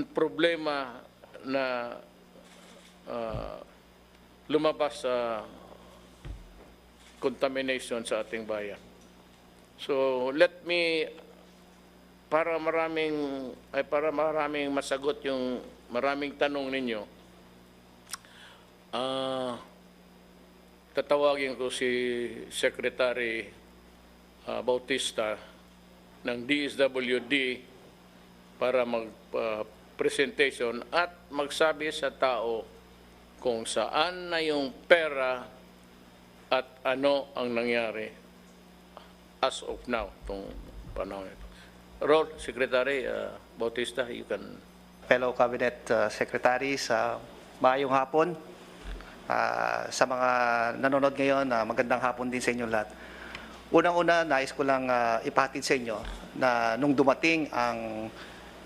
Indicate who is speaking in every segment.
Speaker 1: problema na lumabas sa contamination sa ating bayan. So let me, para maraming masagot yung maraming tanong ninyo, tatawagin ko si Secretary Bautista ng DSWD para mag-presentation at magsabi sa tao kung saan na yung pera at ano ang nangyari as of now, itong panahon ito. Rod, Secretary Bautista, you can...
Speaker 2: Fellow Cabinet Secretaries, maayong hapon. Sa mga nanonood ngayon, magandang hapon din sa inyo lahat. Unang-una, nais ko lang ipahatid sa inyo na nung dumating ang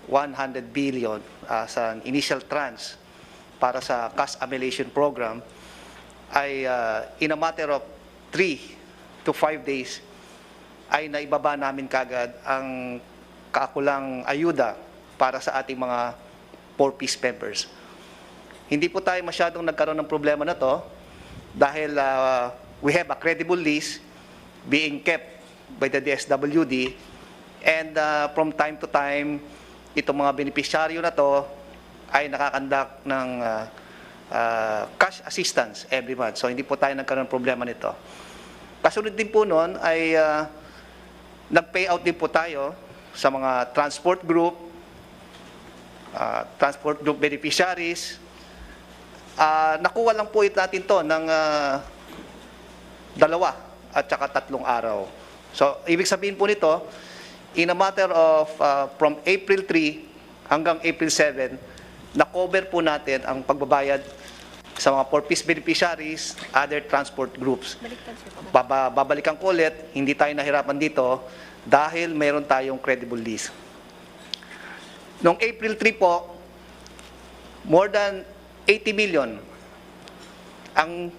Speaker 2: 100 billion sa initial tranche para sa cash annihilation program, ay in a matter of 3 to 5 days, ay naibaba namin kagad ang kaakulang ayuda para sa ating mga 4-piece members. Hindi po tayo masyadong nagkaroon ng problema na to dahil we have a credible list being kept by the DSWD, and from time to time, itong mga beneficiaryo na to ay nakakandak ng cash assistance every month. So hindi po tayo nagkaroon ng problema nito. Kasunod din po noon ay nag-payout din po tayo sa mga transport group beneficiaries. Nakuha lang po natin to ng 2 at saka 3 araw. So, ibig sabihin po nito, in a matter of from April 3 hanggang April 7, na-cover po natin ang pagbabayad sa mga 4-piece beneficiaries, other transport groups. Babalikan ko ulit, hindi tayo nahirapan dito dahil mayroon tayong credible list. Noong April 3 po, more than 80 million ang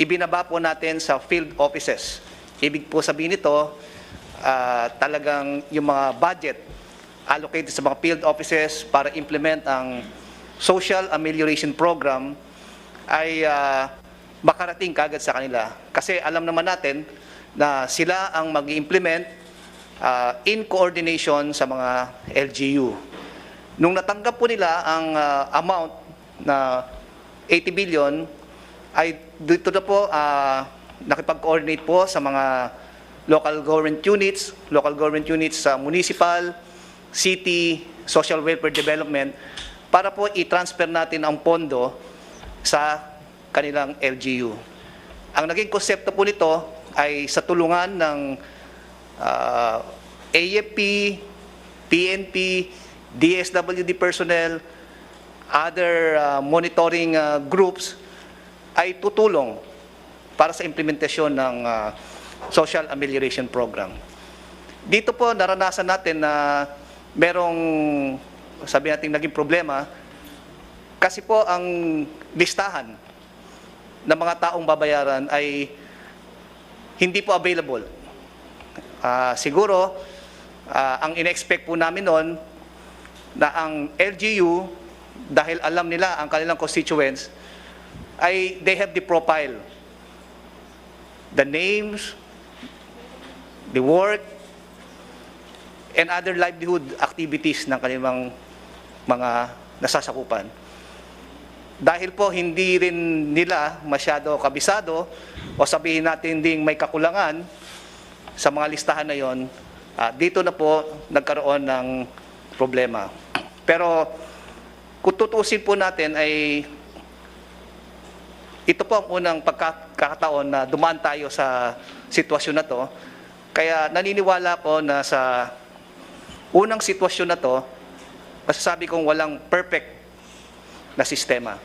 Speaker 2: ibinaba po natin sa field offices. Ibig po sabihin nito, talagang yung mga budget allocated sa mga field offices para implement ang social amelioration program ay makarating kagad sa kanila. Kasi alam naman natin na sila ang mag-implement in coordination sa mga LGU. Nung natanggap po nila ang amount na 80 billion, ay dito na po nakipag-coordinate po sa mga local government units sa municipal, city, social welfare development, para po i-transfer natin ang pondo sa kanilang LGU. Ang naging konsepto po nito ay sa tulungan ng AFP, PNP, DSWD personnel, other monitoring groups ay tutulong para sa implementasyon ng social amelioration program. Dito po naranasan natin na merong, sabi natin, naging problema kasi po ang listahan ng mga taong babayaran ay hindi po available. Siguro, ang in-expect po namin noon na ang LGU, dahil alam nila ang kanilang constituents, ay they have the profile, the names, the work, and other livelihood activities ng kanilang mga nasasakupan. Dahil po hindi rin nila masyado kabisado o sabihin natin ding may kakulangan sa mga listahan na yon, dito na po nagkaroon ng problema. Pero kung tutusin po natin ay ito po ang unang pagkakataon na dumaan tayo sa sitwasyon na to. Kaya naniniwala po na sa unang sitwasyon na to, masasabi kong walang perfect na sistema.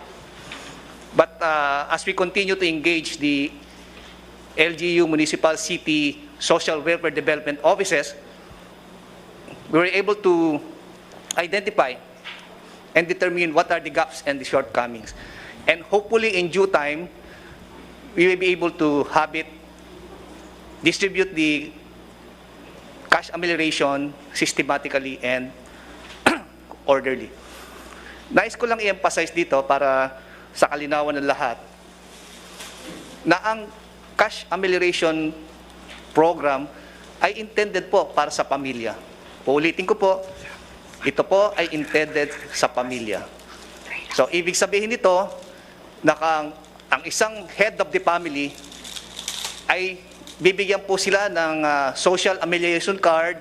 Speaker 2: But as we continue to engage the LGU, municipal, city, social welfare development offices, we were able to identify and determine what are the gaps and the shortcomings. And hopefully in due time, we will be able to have it distribute the cash amelioration systematically and orderly. Nais ko lang i-emphasize dito para sa kalinawan ng lahat na ang cash amelioration program ay intended po para sa pamilya. Uulitin ko po, ito po ay intended sa pamilya. So, ibig sabihin nito na ang isang head of the family ay bibigyan po sila ng social amelioration card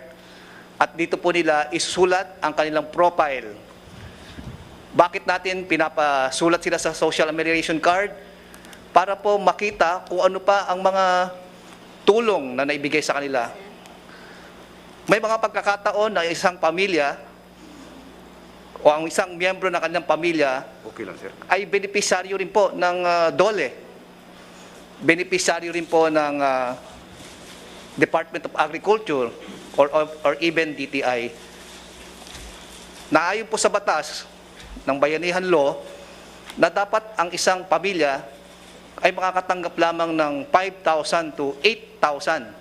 Speaker 2: at dito po nila isusulat ang kanilang profile. Bakit natin pinapasulat sila sa social amelioration card? Para po makita kung ano pa ang mga tulong na naibigay sa kanila. May mga pagkakataon na isang pamilya o ang isang miyembro ng kanilang pamilya
Speaker 3: Okay lang, sir.
Speaker 2: ay benepisaryo rin po ng DOLE. Benepisaryo rin po ng Department of Agriculture or even DTI. Naayon po sa batas ng Bayanihan Law na dapat ang isang pamilya ay makakatanggap lamang ng 5,000 to 8,000.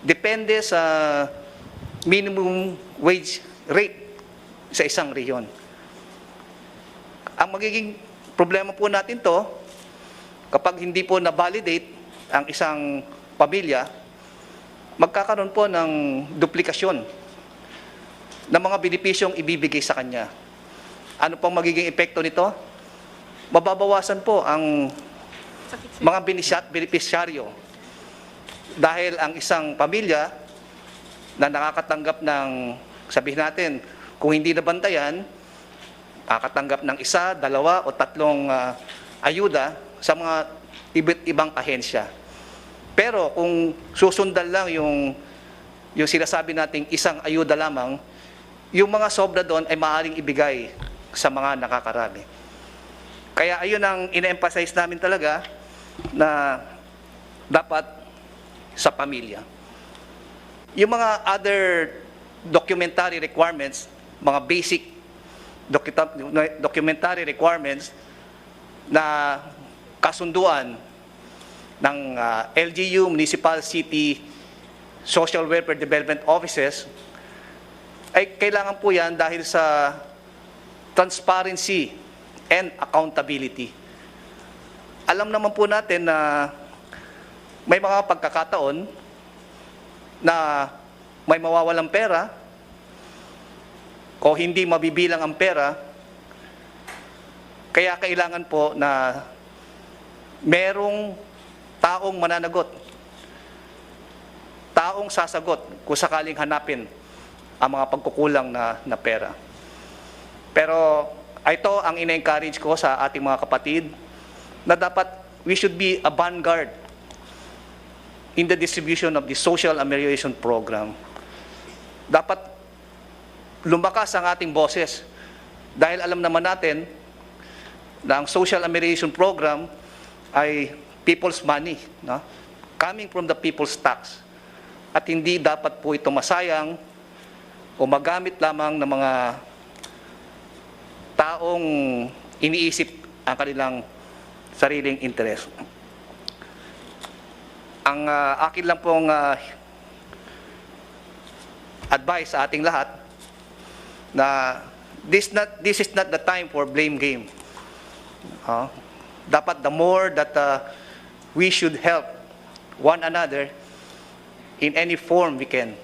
Speaker 2: Depende sa minimum wage rate sa isang rehiyon. Ang magiging problema po natin to, kapag hindi po na-validate ang isang pamilya, magkakaroon po ng duplikasyon ng mga benepisyong ibibigay sa kanya. Ano pong magiging epekto nito? Mababawasan po ang mga benepisyaryo dahil ang isang pamilya na nakakatanggap ng, sabihin natin, kung hindi nabantayan, nakakatanggap ng 1, 2 o 3 ayuda sa mga ibang ahensya. Pero kung susundan lang yung sinasabi nating isang ayuda lamang, yung mga sobra doon ay maaaring ibigay sa mga nakakarami. Kaya ayun ang ina-emphasize namin talaga na dapat sa pamilya. Yung mga other documentary requirements, mga basic documentary requirements na kasunduan ng LGU, Municipal City Social Welfare Development Offices, ay kailangan po yan dahil sa transparency and accountability. Alam naman po natin na may mga pagkakataon na may mawawalang pera o hindi mabibilang ang pera, kaya kailangan po na merong taong mananagot, taong sasagot kung sakaling hanapin ang mga pagkukulang na pera. Pero ito ang ina-encourage ko sa ating mga kapatid na dapat we should be a vanguard in the distribution of the social amelioration program. Dapat lumakas ang ating boses dahil alam naman natin na ang social amelioration program ay people's money, no? Coming from the people's tax. At hindi dapat po ito masayang o magamit lamang ng mga taong iniisip ang kanilang sariling interes. Ang akin lang pong advice sa ating lahat na this is not the time for blame game. Dapat the more that we should help one another in any form we can.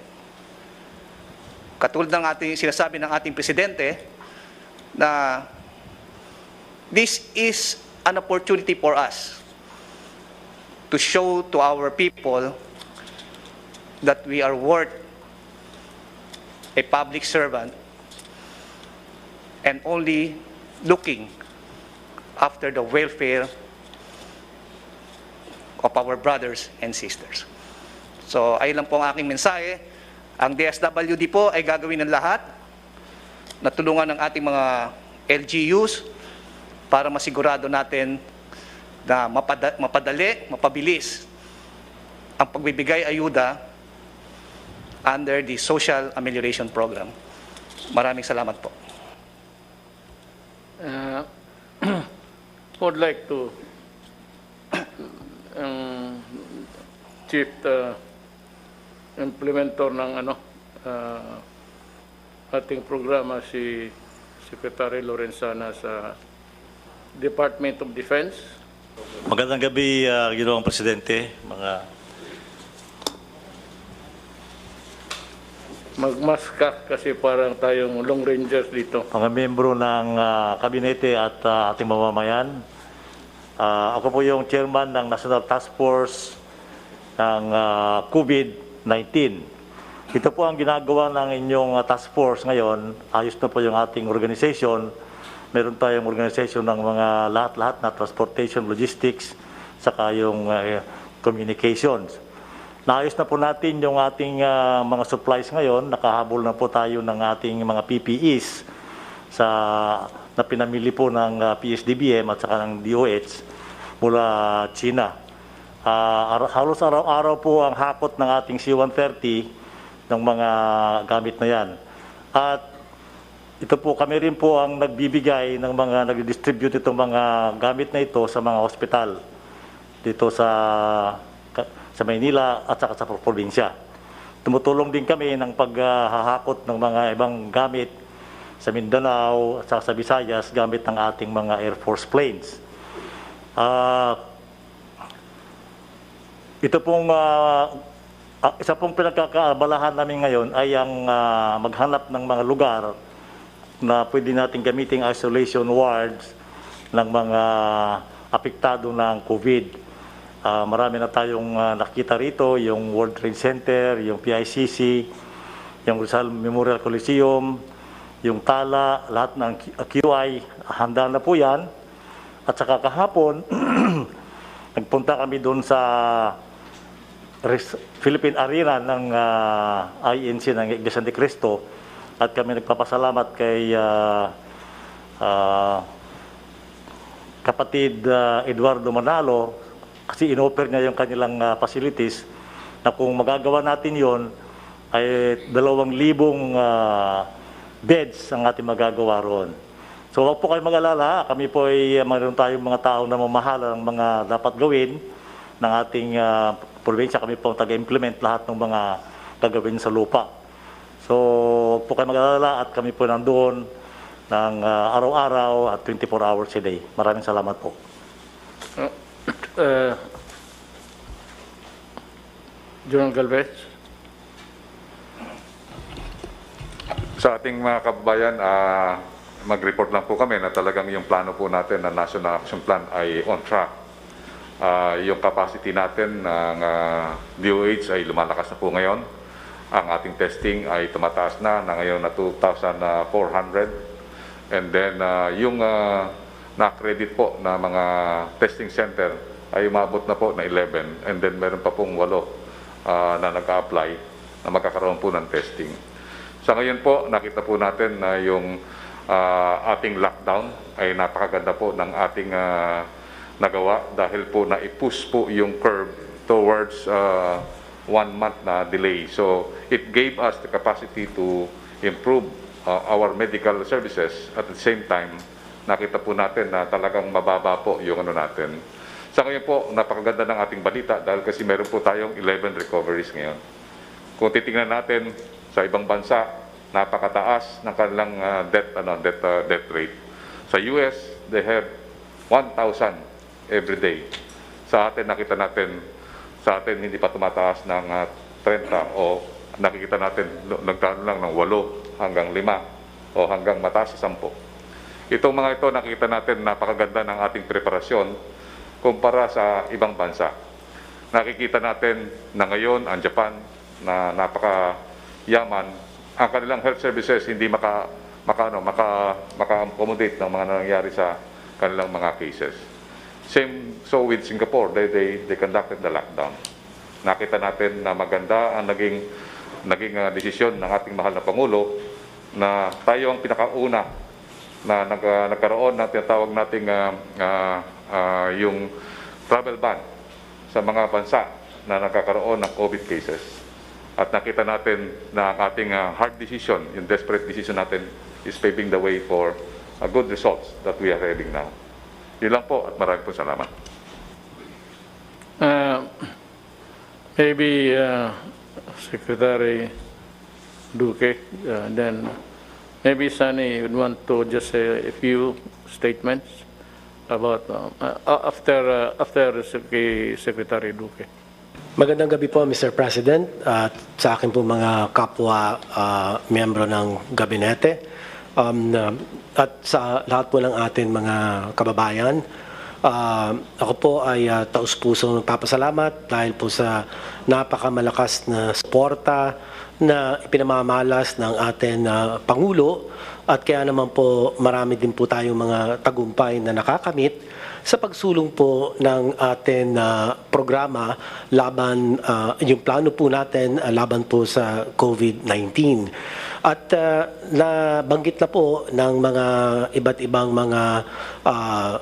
Speaker 2: Katulad ng ating sinasabi ng ating presidente na this is an opportunity for us to show to our people that we are worth a public servant and only looking after the welfare of our brothers and sisters. So, ayun lang po ang aking mensahe. Ang DSWD po ay gagawin ng lahat na tulungan ng ating mga LGUs para masigurado natin na mapadali, mapabilis ang pagbibigay ayuda under the Social Amelioration Program. Maraming salamat po.
Speaker 1: Would like to Chief implementor ng ating programa si Secretary Lorenzana sa Department of Defense.
Speaker 3: Magandang gabi, Ginoong Presidente, mga
Speaker 1: Magmaska kasi parang tayong long rangers dito.
Speaker 3: miyembro ng kabinete at ating mamamayan. Ako po yung chairman ng National Task Force ng COVID-19. Ito po ang ginagawa ng inyong task force ngayon. Ayos na po yung ating organization. Meron tayong organization ng mga lahat-lahat na transportation, logistics, saka yung communications. Naayos na po natin yung ating mga supplies ngayon. Nakahabol na po tayo ng ating mga PPEs na pinamili po ng PSDBM at saka ng DOH mula China. Halos araw-araw po ang hakot ng ating C-130 ng mga gamit na yan. At ito po, kami rin po ang nagbibigay ng mga nag-distribute itong mga gamit na ito sa mga hospital dito sa Maynila at saka sa probinsya. Tumutulong din kami ng paghahakot ng mga ibang gamit sa Mindanao at saka sa Visayas gamit ng ating mga Air Force planes. Ito pong isa pong pinagkakaabalahan namin ngayon ay ang maghanap ng mga lugar na pwede natin gamiting isolation wards ng mga apektado ng COVID. Marami na tayong nakita rito, yung World Trade Center, yung PICC, yung Rizal Memorial Coliseum, yung Tala, lahat ng QI, handa na po yan. At saka kahapon, nagpunta kami doon sa Philippine Arena ng INC ng Iglesia ni Cristo at kami nagpapasalamat kay kapatid Eduardo Manalo kasi inoffer niya yung kanilang facilities na kung magagawa natin yon ay 2,000 beds ang ating magagawa roon. So wag po kayo mag-alala, kami po ay mayroon tayong mga tao na mamahala ng mga dapat gawin ng ating probinsya. Kami po ang taga-implement lahat ng mga gagawin sa lupa. So wag po kayo mag-alala at kami po nandoon ng araw-araw at 24 hours a day. Maraming salamat po.
Speaker 1: General Galvez.
Speaker 4: Sa ating mga kababayan, mag-report lang po kami na talagang yung plano po natin na National Action Plan ay on track. Yung capacity natin ng DOH ay lumalakas na po ngayon. Ang ating testing ay tumataas na ngayon na 2,400. And then yung na-credit po na mga testing center ay umabot na po na 11. And then meron pa pong 8 na nag-a-apply na magkakaroon po ng testing. Sa ngayon po, nakita po natin na yung ating lockdown ay napakaganda po ng ating nagawa dahil po na-push po yung curve towards 1 month na delay. So it gave us the capacity to improve our medical services. At the same time, nakita po natin na talagang mababa po yung ano natin. Sa ngayon po, napakaganda ng ating balita dahil kasi meron po tayong 11 recoveries ngayon. Kung titingnan natin sa ibang bansa, napakataas ng kanilang death rate. Sa US, they have 1,000 every day. Sa atin, nakita natin, sa atin hindi pa tumataas ng 30 o nakikita natin nagkaroon lang ng 8 hanggang 5 o hanggang mataas sa 10. Itong mga ito, nakikita natin napakaganda ng ating preparasyon kumpara sa ibang bansa. Nakikita natin na ngayon ang Japan na napakayaman, ang kanilang health services hindi maka-accommodate ng mga nangyayari sa kanilang mga cases. Same so with Singapore, they conducted the lockdown. Nakita natin na maganda ang naging desisyon ng ating mahal na Pangulo na tayo ang pinakauna na nagkaroon ng tinatawag nating yung travel ban sa mga bansa na nagkakaroon ng COVID cases. At nakita natin na ang ating hard decision, yung desperate decision natin is paving the way for good results that we are having now. Yun lang po at maraming po salamat.
Speaker 1: Maybe Secretary Duque, then Maybe Sunny would want to just say a few statements about after Secretary Duque.
Speaker 5: Magandang gabi po, Mr. President, at sa akin po mga kapwa miyembro ng gabinete, at sa lahat po ng atin mga kababayan. Ako po ay taus-pusong nagpapasalamat dahil po sa napakamalakas na suporta na ipinamamalas ng ating Pangulo, at kaya naman po marami din po tayong mga tagumpay na nakakamit sa pagsulong po ng ating programa laban, yung plano po natin laban po sa COVID-19. At nabanggit na po ng mga iba't ibang mga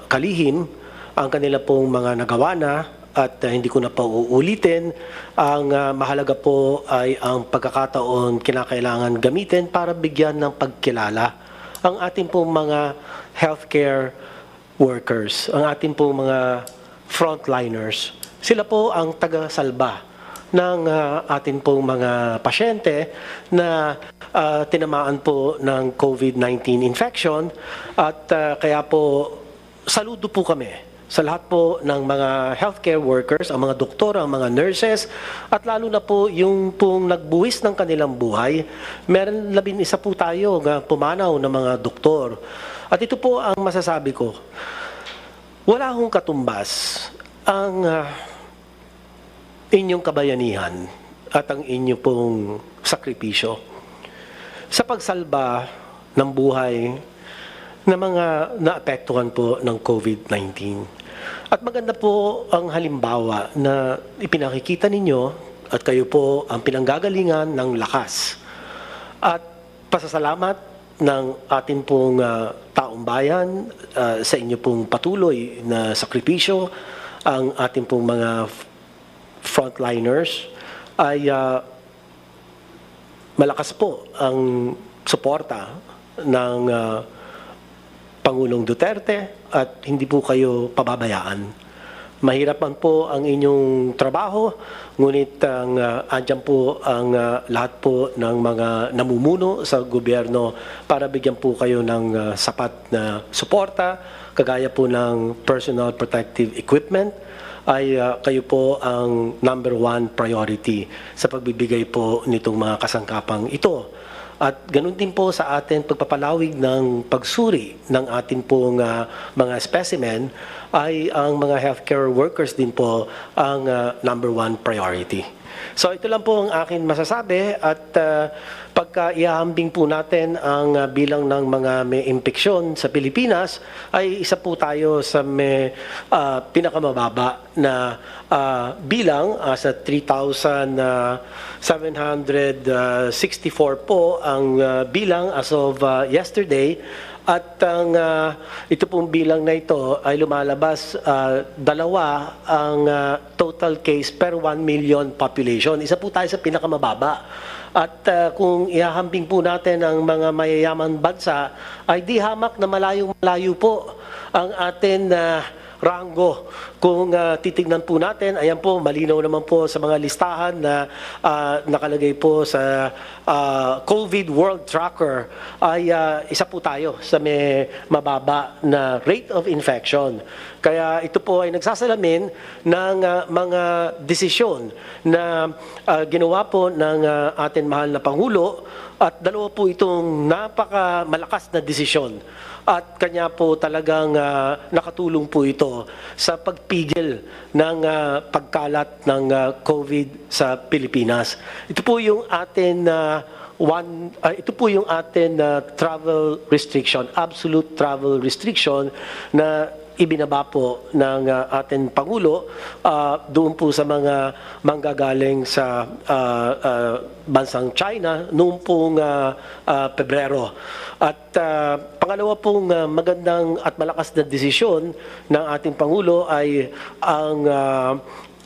Speaker 5: kalihim ang kanila pong mga nagawa na, at hindi ko na pa uulitin. Ang mahalaga po ay ang pagkakataon kinakailangan gamitin para bigyan ng pagkilala ang ating pong mga healthcare workers, ang ating pong mga frontliners. Sila po ang taga-salba ng ating pong mga pasyente na tinamaan po ng COVID-19 infection, at kaya po saludo po kami sa lahat po ng mga healthcare workers, ang mga doktor, ang mga nurses, at lalo na po yung pong nagbuwis ng kanilang buhay. Meron 11 po tayo na pumanaw ng mga doktor. At ito po ang masasabi ko, wala akong katumbas ang inyong kabayanihan at ang inyong pong sakripisyo sa pagsalba ng buhay na mga naapektuhan po ng COVID-19. At maganda po ang halimbawa na ipinakikita ninyo, at kayo po ang pinanggagalingan ng lakas at pasasalamat ng ating pong taong bayan sa inyo pong patuloy na sakripisyo. Ang ating pong mga frontliners ay malakas po ang suporta ng Pangulong Duterte, at hindi po kayo pababayaan. Mahirap man po ang inyong trabaho, ngunit andyan po ang lahat po ng mga namumuno sa gobyerno para bigyan po kayo ng sapat na suporta, kagaya po ng personal protective equipment. Ay kayo po ang number 1 priority sa pagbibigay po nitong mga kasangkapang ito. At ganun din po sa atin pagpapalawig ng pagsuri ng ating pong mga specimen, ay ang mga healthcare workers din po ang number 1 priority. So ito lang po ang akin masasabi, at pagka ihahambing po natin ang bilang ng mga may impeksyon sa Pilipinas, ay isa po tayo sa may pinakamababa na bilang sa 3,764 po ang bilang as of yesterday. At ang ito pong bilang na ito ay lumalabas, dalawa ang total case per 1 million population. Isa po tayo sa pinakamababa. At kung ihahambing po natin ang mga mayayaman bansa, ay di hamak na malayong-malayo po ang atin ranggo. Kung titignan po natin, ayan po, malinaw naman po sa mga listahan na nakalagay po sa COVID World Tracker, ay isa po tayo sa may mababa na rate of infection. Kaya ito po ay nagsasalamin ng mga desisyon na ginawa po ng ating mahal na Pangulo, at dalawa po itong napakamalakas na desisyon. At kanya po talagang nakatulong po ito sa pagpigil ng pagkalat ng COVID sa Pilipinas. Ito po yung atin travel restriction, absolute travel restriction na ibinaba po ng ating Pangulo doon po sa mga manggagaling sa bansang China noong pong Pebrero. At pangalawa pong magandang at malakas na desisyon ng ating Pangulo ay ang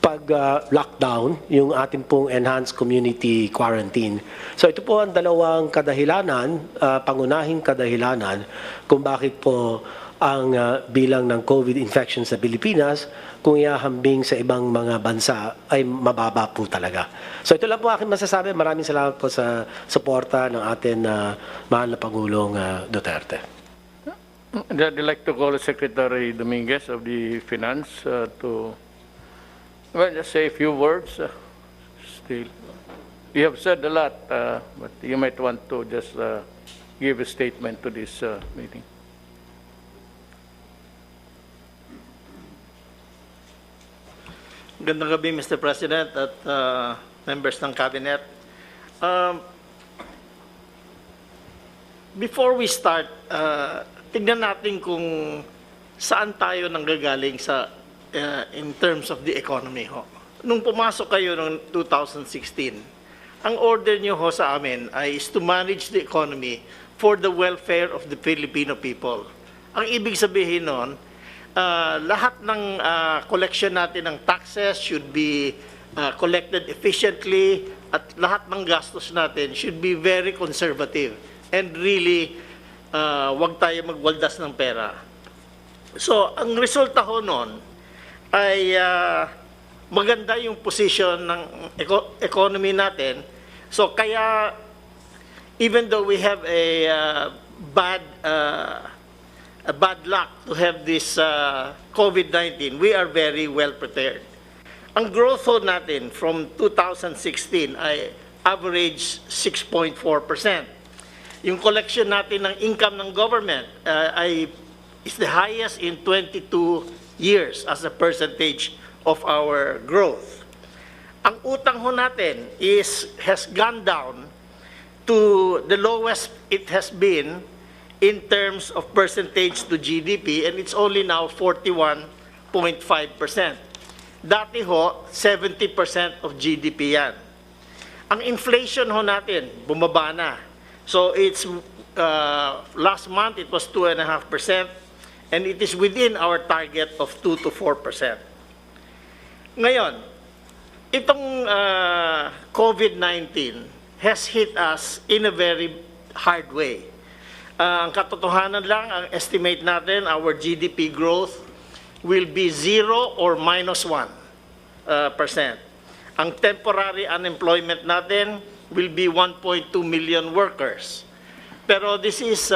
Speaker 5: pag-lockdown, yung ating pong enhanced community quarantine. So ito po ang dalawang kadahilanan, pangunahing kadahilanan kung bakit po ang bilang ng COVID infection sa Pilipinas, kung ihahambing sa ibang mga bansa, ay mababa po talaga. So ito lang po aking masasabi. Maraming salamat po sa suporta ng ating mahal na Pangulong Duterte.
Speaker 1: I'd like to call Secretary Dominguez of the Finance to just say a few words. Still, you have said a lot, but you might want to just give a statement to this meeting.
Speaker 6: Gandang gabi, Mr. President at members ng Cabinet. Before we start, tignan natin kung saan tayo nanggagaling sa in terms of the economy ho. Nung pumasok kayo noong 2016, ang order niyo ho sa amin ay is to manage the economy for the welfare of the Filipino people. Ang ibig sabihin nun, lahat ng collection natin ng taxes should be collected efficiently at lahat ng gastos natin should be very conservative and really wag tayo magwaldas ng pera. So, ang resulta ho nun ay maganda yung position ng economy natin. So, kaya even though we have a bad luck to have this COVID-19, we are very well prepared. Ang growth natin from 2016 ay average 6.4%. Yung collection natin ng income ng government is the highest in 22 years as a percentage of our growth. Ang utang ho natin has gone down to the lowest it has been in terms of percentage to GDP, and it's only now 41.5%. Dati ho, 70% of GDP yan. Ang inflation ho natin, bumaba na. So it's, last month it was 2.5%, and it is within our target of 2 to 4%. Ngayon, itong COVID-19 has hit us in a very hard way. Ang katotohanan lang, ang estimate natin, our GDP growth will be 0 or minus 1%. Ang temporary unemployment natin will be 1.2 million workers. Pero this is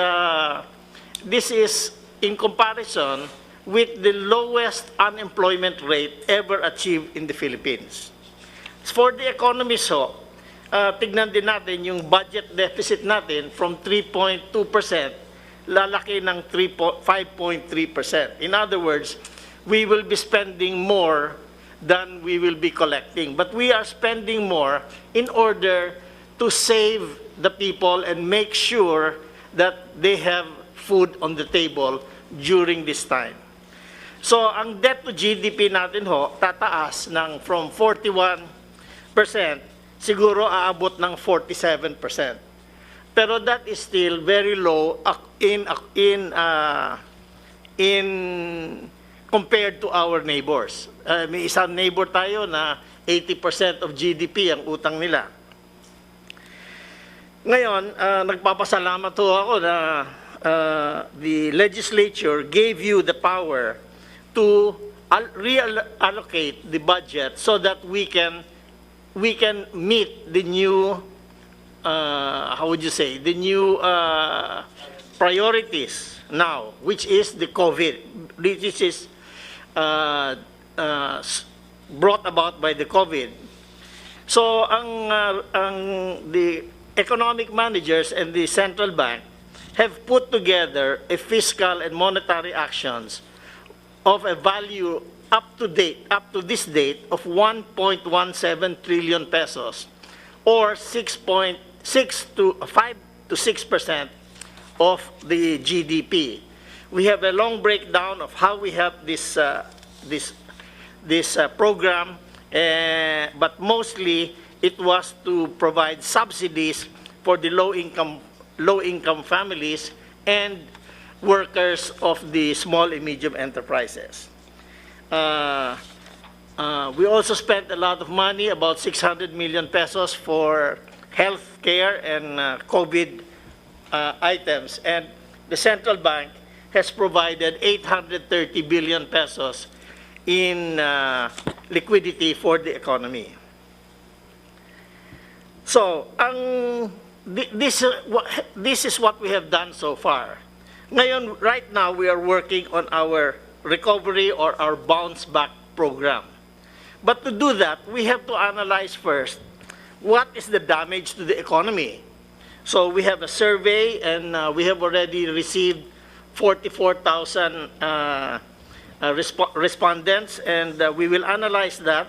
Speaker 6: in comparison with the lowest unemployment rate ever achieved in the Philippines. For the economies ho, tignan din natin yung budget deficit natin from 3.2%, lalaki ng 5.3%. In other words, we will be spending more than we will be collecting. But we are spending more in order to save the people and make sure that they have food on the table during this time. So, ang debt to GDP natin ho, tataas from 41%, siguro aabot ng 47%. Pero that is still very low in compared to our neighbors. May isang neighbor tayo na 80% of GDP ang utang nila. Ngayon, nagpapasalamat ho ako na the legislature gave you the power to reallocate the budget so that we can meet the new, how would you say, the new priorities now, which is the COVID, which is brought about by the COVID. So, the economic managers and the central bank have put together a fiscal and monetary actions of a value up to this date of 1.17 trillion pesos, or 5 to 6% of the GDP. We have a long breakdown of how we have this program, but mostly it was to provide subsidies for the low-income families and workers of the small and medium enterprises. We also spent a lot of money, about 600 million pesos for health care and COVID items. And the central bank has provided 830 billion pesos in liquidity for the economy. So, this is what we have done so far. Ngayon, right now, we are working on our recovery or our bounce back program. But to do that, we have to analyze first what is the damage to the economy. So we have a survey, and we have already received 44,000 respondents, and we will analyze that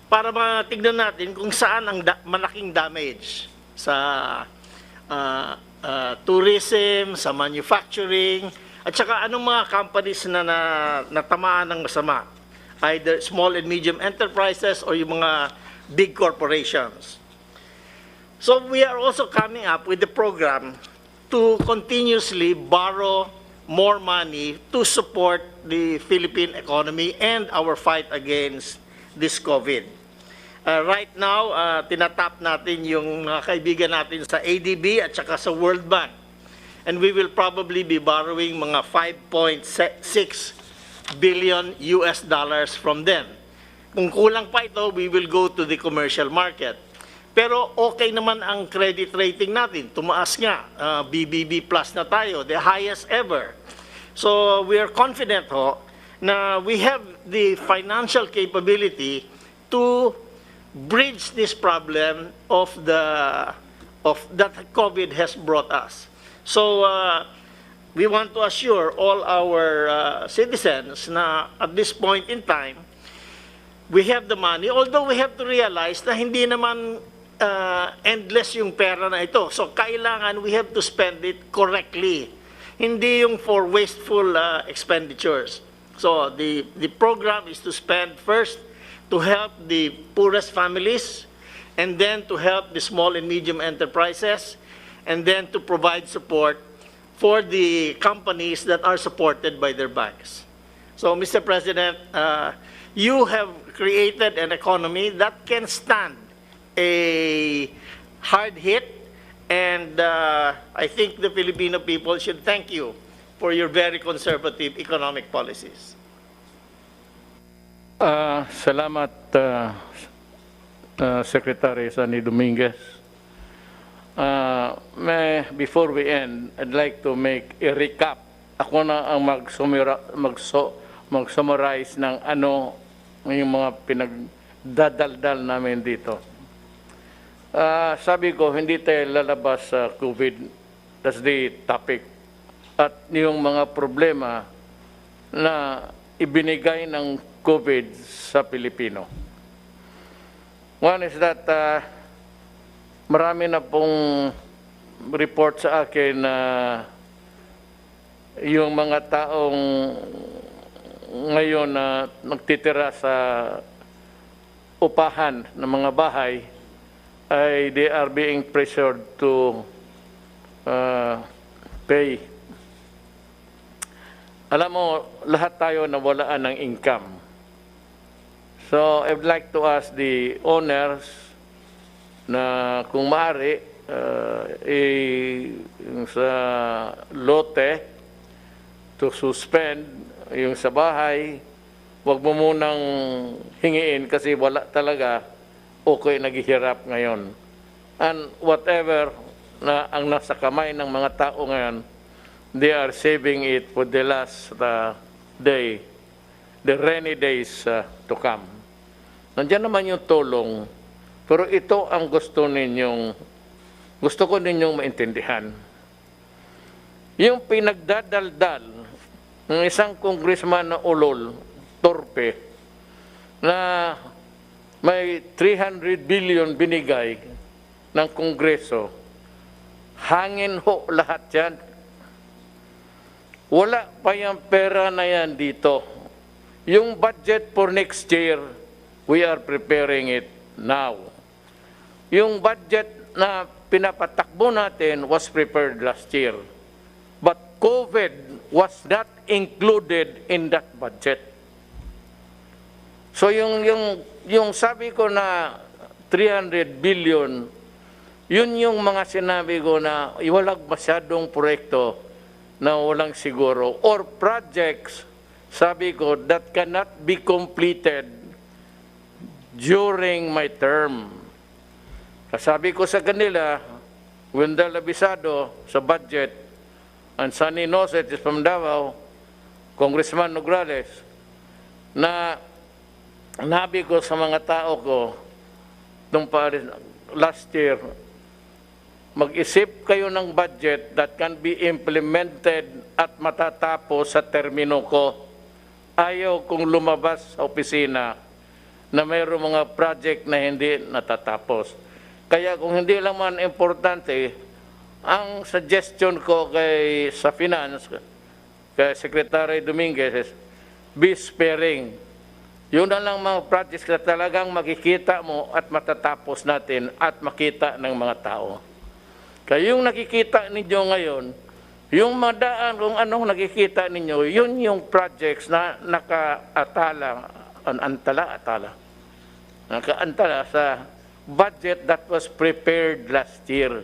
Speaker 6: para matignan natin kung saan ang malaking damage sa tourism, sa manufacturing, at saka anong mga companies na natamaan ng masama, either small and medium enterprises or yung mga big corporations. So we are also coming up with the program to continuously borrow more money to support the Philippine economy and our fight against this COVID. Right now, tinatap natin yung mga kaibigan natin sa ADB at saka sa World Bank. And we will probably be borrowing mga 5.6 billion US dollars from them. Kung kulang pa ito, we will go to the commercial market. Pero okay naman ang credit rating natin. Tumaas nga, BBB plus na tayo, the highest ever. So we are confident na we have the financial capability to bridge this problem of that COVID has brought us. So we want to assure all our citizens na at this point in time, we have the money, although we have to realize na hindi naman endless yung pera na ito. So kailangan we have to spend it correctly. Hindi yung for wasteful expenditures. So the program is to spend first to help the poorest families, and then to help the small and medium enterprises, and then to provide support for the companies that are supported by their banks. So, Mr. President, you have created an economy that can stand a hard hit, and I think the Filipino people should thank you for your very conservative economic policies.
Speaker 1: Salamat, Secretary Sonny Dominguez. Before we end, I'd like to make a recap. Ako na ang mag-summarize ng ano yung mga pinagdadaldal namin dito. Sabi ko, hindi tayo lalabas sa COVID. That's the topic. At yung mga problema na ibinigay ng COVID sa Pilipino. One is that marami na pong report sa akin na yung mga taong ngayon na nagtitira sa upahan ng mga bahay ay they are being pressured to pay. Alam mo, lahat tayo nawalaan ng income. So, I'd like to ask the owners na kung maaari, yung sa lote, to suspend yung sa bahay, wag mo munang hingiin kasi wala talaga, okay naghihirap ngayon. And whatever na ang nasa kamay ng mga tao ngayon, they are saving it for the last day, the rainy days to come. Nandiyan naman yung tulong, pero ito ang gusto ko ninyong maintindihan. Yung pinagdadaldal ng isang congressman na ulol, torpe, na may 300 billion binigay ng Kongreso, hangin ho lahat yan. Wala pa yung pera na yan dito. Yung budget for next year, we are preparing it now. Yung budget na pinapatakbo natin was prepared last year. But COVID was not included in that budget. So yung sabi ko na 300 billion, yun yung mga sinabi ko na iwalag masyadong proyekto na walang siguro, or projects, sabi ko, that cannot be completed during my term. Sabi ko sa kanila, Wendell Abisado sa budget, and Sunny Noset is from Davao, Congressman Nograles, na nabi ko sa mga tao ko, last year, mag-isip kayo ng budget that can be implemented at matatapos sa termino ko. Ayaw kong lumabas sa opisina na mayroong mga project na hindi natatapos. Kaya kung hindi lang man importante, ang suggestion ko sa Finance, kay Secretary Dominguez, is be sparing. Yun na lang mga projects na talagang makikita mo at matatapos natin at makita ng mga tao. Kaya yung nakikita ninyo ngayon, yung madaan kung anong nakikita ninyo, yun yung projects na nakaantala sa budget that was prepared last year.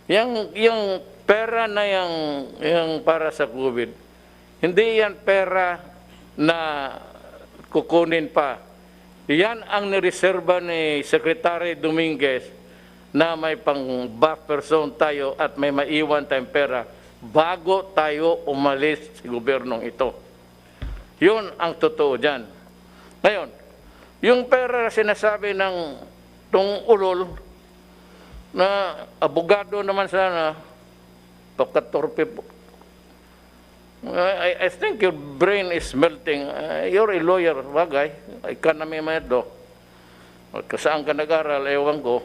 Speaker 1: Yung pera na yung para sa COVID, hindi yan pera na kukunin pa. Yan ang nireserba ni Secretary Dominguez na may pang buffer zone tayo at may maiwan tayong pera bago tayo umalis sa gobyernong ito. Yun ang totoo dyan. Ngayon, yung pera na sinasabi ng tong ulol na abogado naman sana, pagkatorpe po. I think your brain is melting. You're a lawyer, bagay. Economy man ito. Saan ka nag-aral, ewan ko.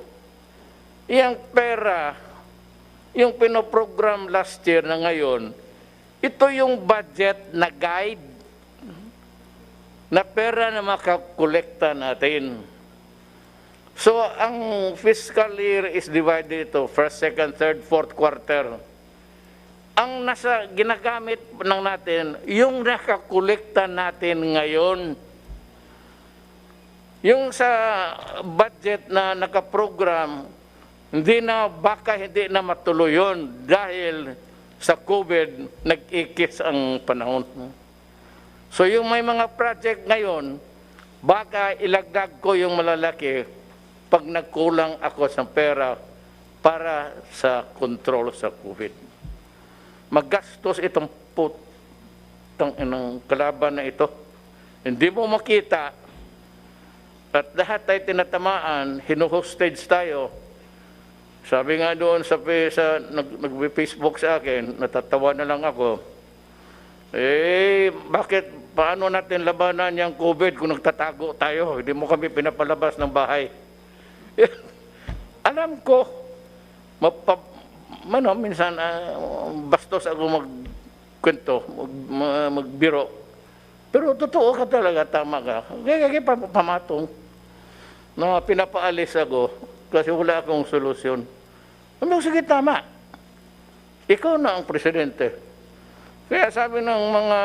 Speaker 1: Yang pera, yung pinoprogram last year na ngayon, ito yung budget na guide na pera na makakolekta natin. So, ang fiscal year is divided ito, first, second, third, fourth quarter. Ang ginagamit ng natin, yung nakakolekta natin ngayon. Yung sa budget na nakaprogram, baka hindi na matuloy yun dahil sa COVID, nag-ikis ang panahon. So yung may mga project ngayon, baka ilagdag ko yung malalaki pag nagkulang ako sa pera para sa control sa COVID. Magastos itong ng kalaban na ito. Hindi mo makita at lahat tayo tinatamaan, hinuhostage tayo. Sabi nga doon nag-Facebook sa akin, natatawa na lang ako. Paano natin labanan yung COVID kung nagtatago tayo? Hindi mo kami pinapalabas ng bahay. Alam ko, minsan bastos ako magkwento, magbiro. Pero totoo ka talaga, tama ka. Kaya pamatong na pinapaalis ako kasi wala akong solusyon. Sige, tama. Ikaw na ang presidente. Kaya sabi ng mga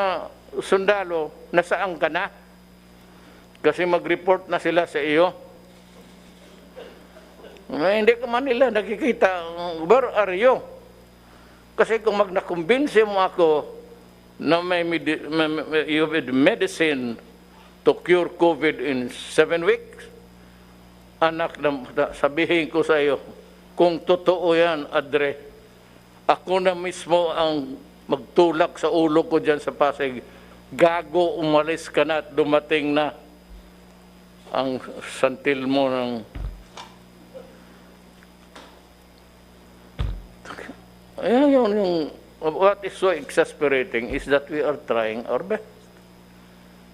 Speaker 1: sundalo, nasaan ka na? Kasi mag-report na sila sa iyo. Hindi ka man nila nakikita, where are you? Kasi kung nakumbinsi mo ako na you have medicine to cure COVID in 7 weeks, anak, sabihin ko sa iyo, kung totoo yan, Adre, ako na mismo ang magtulak sa ulo ko dyan sa Pasig, gago, umalis ka na at dumating na ang santil mo ng what is so exasperating is that we are trying our best.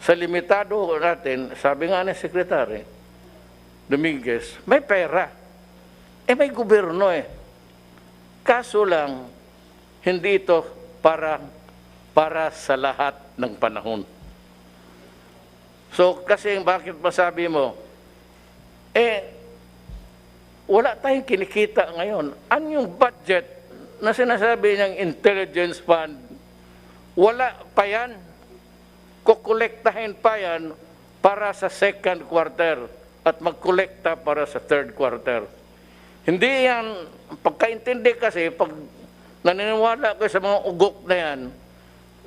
Speaker 1: Sa limitado natin, sabi nga ni Secretary Dominguez, may pera. May gobyerno Kaso lang, hindi ito para sa lahat ng panahon. So, kasi bakit masabi mo, wala tayong kinikita ngayon. Ano yung budget na sinasabi niyang intelligence fund, wala pa yan. Kukolektahin pa yan para sa second quarter at magkolekta para sa third quarter. Hindi yan, pagkaintindi kasi, pag naniniwala ko sa mga ugok na yan,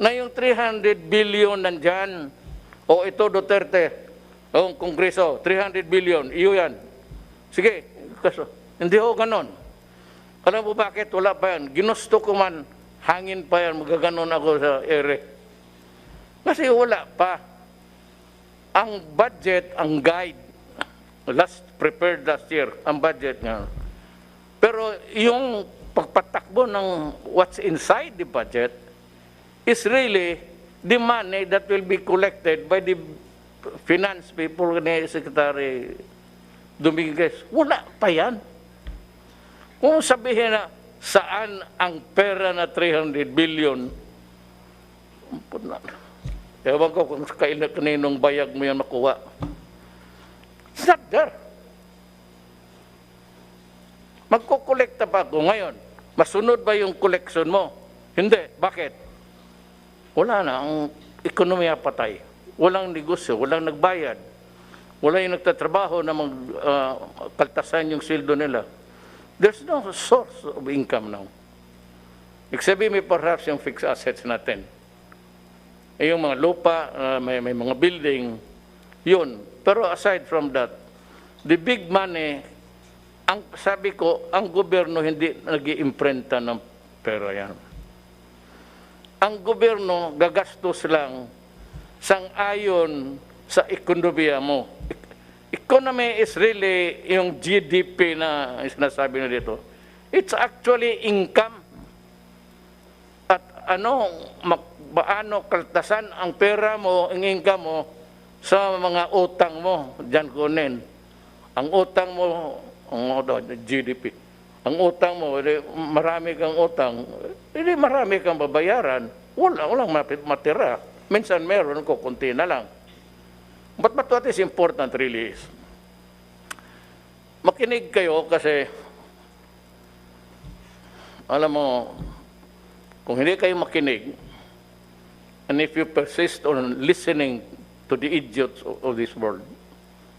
Speaker 1: na yung 300 billion nandyan, o ito Duterte, o Kongreso, 300 billion, iyo yan. Sige, kaso, hindi ho ganon. Alam mo bakit? Wala pa yan. Ginusto ko man, hangin pa yan, magaganon ako sa ere. Kasi wala pa. Ang budget, ang guide, prepared last year, ang budget nga. Pero yung pagpatakbo ng what's inside the budget is really the money that will be collected by the finance people ni Secretary Dominguez. Wala pa yan. Kung sabihin na saan ang pera na 300 billion, ewan ko kung kaninong bayag mo yan makuha. It's not there. Magkukolekta pa ako ngayon. Masunod ba yung collection mo? Hindi. Bakit? Wala na. Ang ekonomiya patay. Walang negosyo. Walang nagbayad. Wala yung nagtatrabaho na kaltasan yung sildo nila. There's no source of income now. Except may perhaps yung fixed assets natin. Yung mga lupa, may mga building, yun. Pero aside from that, the big money, ang sabi ko, ang gobyerno hindi nag-iimprenta ng pera yan. Ang gobyerno gagastos lang sang-ayon sa ekonomiya mo. Economy is really yung GDP na sinasabi na dito. It's actually income. At paano kaltasan ang pera mo, ang income mo, sa mga utang mo, dyan kunin. Ang utang mo, GDP. Ang utang mo, marami kang utang, hindi marami kang babayaran, walang matira. Minsan meron, kukunti na lang. But what is important really is, makinig kayo kasi, alam mo, kung hindi kayo makinig, and if you persist on listening to the idiots of this world,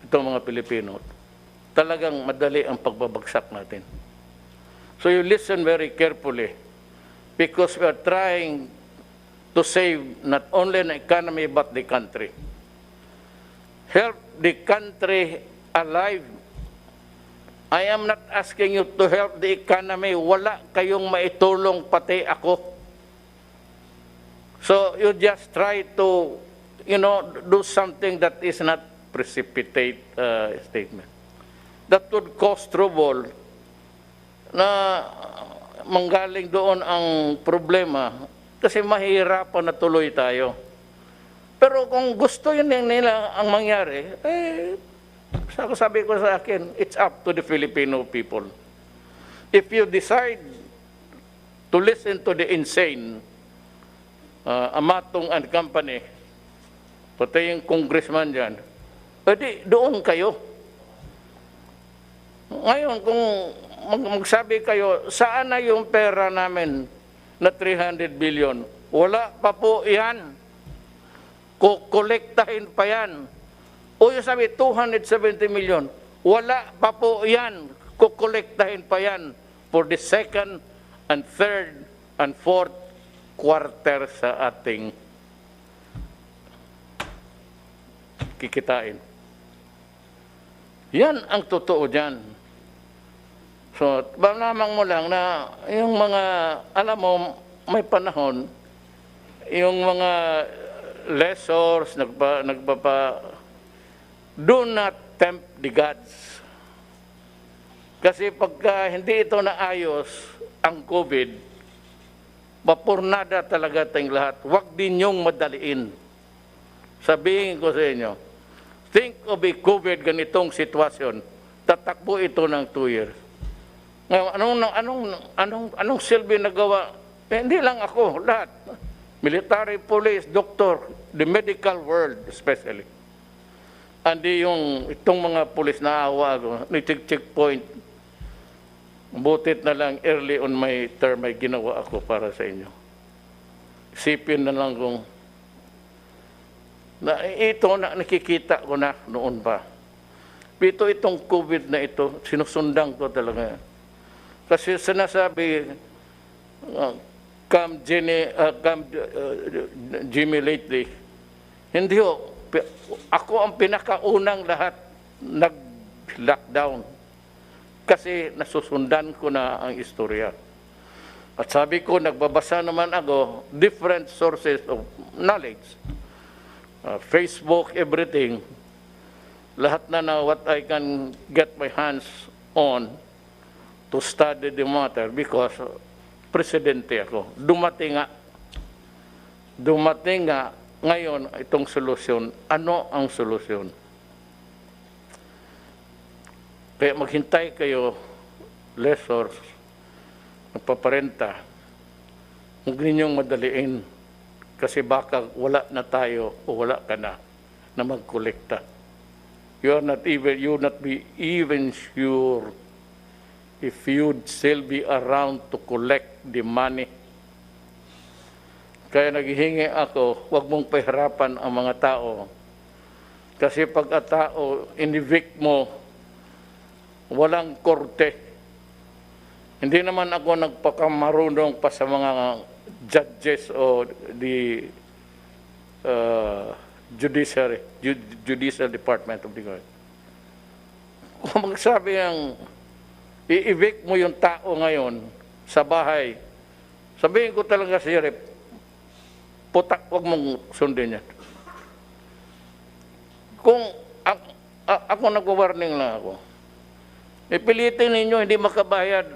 Speaker 1: itong mga Pilipino, talagang madali ang pagbabagsak natin. So you listen very carefully because we are trying to save not only the economy but the country. Help the country alive. I am not asking you to help the economy. Wala kayong maitulong pati ako. So you just try to, do something that is not precipitate statement. That would cause trouble na manggaling doon ang problema kasi mahirapan na tuloy tayo. Pero kung gusto yun nila ang mangyari, sabi ko sa akin, it's up to the Filipino people. If you decide to listen to the insane, Amatong and company, pati yung congressman dyan, pwede doon kayo. Ngayon, kung magsabi kayo, saan na yung pera namin na 300 billion? Wala pa po yan. Kukolektahin pa yan. O yung sabi, 270 million. Wala pa po yan. Kukolektahin pa yan for the second and third and fourth quarter sa ating kikitain. Yan ang totoo dyan. So, lamang mo lang na yung mga, alam mo, may panahon, yung mga lessors, do not tempt the gods. Kasi pagka hindi ito naayos, ang COVID, mapurnada talaga tayong lahat. Huwag din niyong madaliin. Sabihin ko sa inyo, think of a COVID ganitong sitwasyon, tatakbo ito ng 2 years. Ngayon, anong silbi nagawa? Hindi lang ako, lahat. Military, police, doctor, the medical world especially. Andi itong mga police na awa ko, checkpoint. Butit na lang early on my term ay ginawa ako para sa inyo. Isipin na lang kung ito na nakikita ko na noon pa. Itong COVID na ito, sinusundan ko talaga. Kasi sinasabi, Jimmy lately. Hindi ho. Ako ang pinakaunang lahat nag-lockdown. Kasi nasusundan ko na ang istorya. At sabi ko, nagbabasa naman ako, different sources of knowledge. Facebook, everything. Lahat na what I can get my hands on to study the matter because presidente ako. Dumating nga ngayon itong solusyon. Ano ang solusyon? Kaya maghintay kayo, lessors, nagpaparenta. Huwag ninyong madaliin kasi baka wala na tayo o wala ka na magkolekta. You not be even sure if you'd still be around to collect the money. Kaya naghihingi ako, huwag mong pahirapan ang mga tao. Kasi pag ang tao, in-evict mo, walang korte. Hindi naman ako nagpakamarunong pa sa mga judges o the judicial department of the government. Kung magsabi ng i-evict mo yung tao ngayon sa bahay, sabihin ko talaga si Rep, putak, huwag mong sundin yan. Kung ako nag-warning lang ako, ipilitin ninyo, hindi makabayad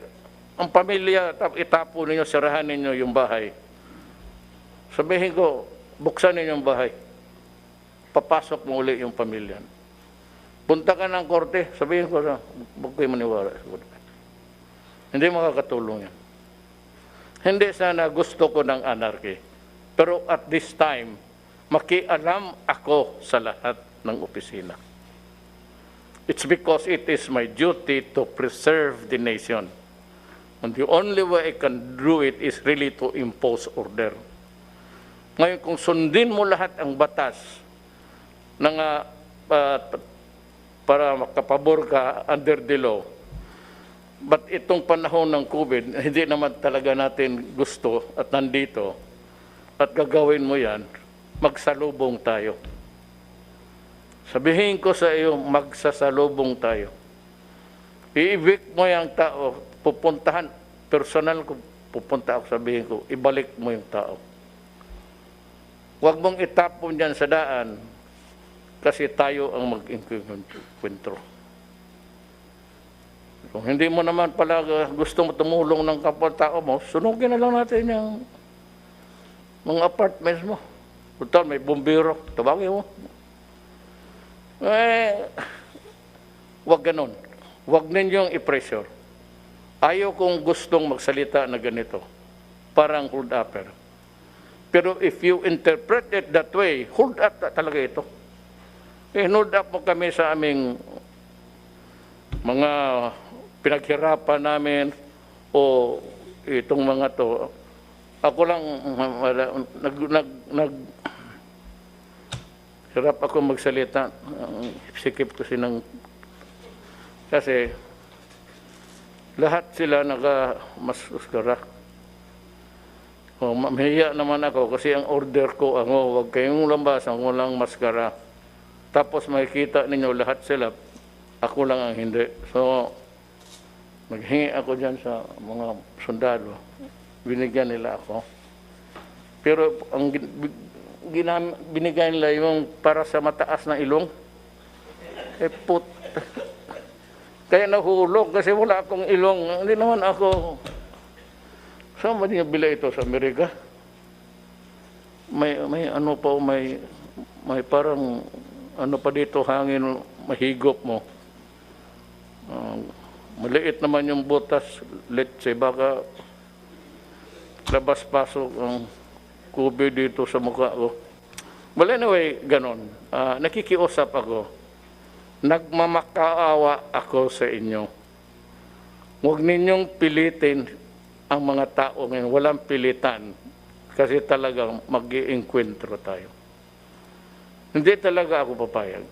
Speaker 1: ang pamilya, itapo ninyo, sirahan ninyo yung bahay. Sabihin ko, buksan ninyo yung bahay. Papasok mo uli yung pamilya. Punta ka ng korte, sabihin ko na, huwag kayo maniwala. Hindi makakatulong yan. Hindi sana gusto ko ng anarchy. Pero at this time, makialam ako sa lahat ng opisina. It's because it is my duty to preserve the nation. And the only way I can do it is really to impose order. Ngayon, kung sundin mo lahat ang batas para makapabor ka under the law, but itong panahon ng COVID, hindi naman talaga natin gusto at nandito, at gagawin mo yan, magsalubong tayo. Sabihin ko sa iyo, magsasalubong tayo. I-evict mo yung tao, pupuntahan, personal ko, pupunta ako, sabihin ko, ibalik mo yung tao. Huwag mong itapon dyan sa daan, kasi tayo ang mag-inkwentro. Kung hindi mo naman pala gusto mo tumulong ng kapwa-tao mo, sunugin na lang natin yung mga apartments mo. Total, may bumbiro. Tawagin mo. Huwag ganon. Huwag ninyong i-pressure. Ayaw kong gustong magsalita na ganito. Parang hold upper. Pero if you interpret it that way, hold up talaga ito. Hold up mo kami sa aming mga pinaghirapan namin o itong mga to. Ako lang, hirap ako magsalita. Sikip ko kasi lahat sila naka-maskara. Mahiya naman ako kasi ang order ko, huwag kayong lambasan, walang maskara. Tapos makikita ninyo lahat sila, ako lang ang hindi. So, maghingi ako dyan sa mga sundalo. Binigyan nila ako. Pero ang binigyan nila yung para sa mataas na ilong. Kaya nahulog kasi wala akong ilong. Hindi naman ako. Saan ba niya bila ito? Sa Amerika? May ano pa, may parang ano pa dito, hangin, mahigop mo. Maliit naman yung butas, let's say, baka labas-pasok ang COVID dito sa mukha ko. Well, anyway, ganon. Nakikiusap ako. Nagmamakaawa ako sa inyo. Huwag ninyong pilitin ang mga tao ngayon. Walang pilitan. Kasi talagang mag-iengkwentro tayo. Hindi talaga ako papayag.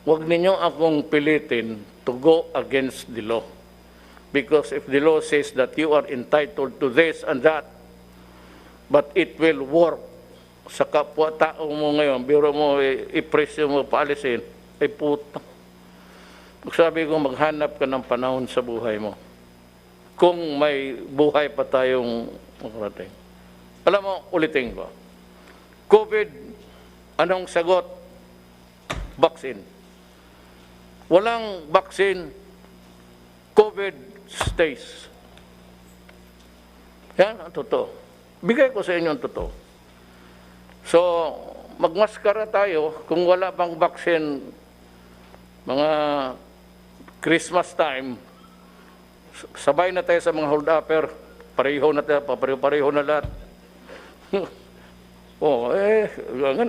Speaker 1: Huwag ninyong akong pilitin to go against the law. Because if the law says that you are entitled to this and that, but it will work sa kapwa-tao mo ngayon, biro mo, ipresyo mo, paalisin, ay puto. Sabi ko, maghanap ka ng panahon sa buhay mo. Kung may buhay pa tayong makarating. Alam mo, ulitin ko. COVID, anong sagot? Vaccine. Walang vaccine, COVID stays. Yan ang totoo. Bigay ko sa inyo ang totoo. So, magmaskara tayo kung wala pang vaccine mga Christmas time, sabay na tayo sa mga hold-upper, pareho na tayo, pareho na lahat.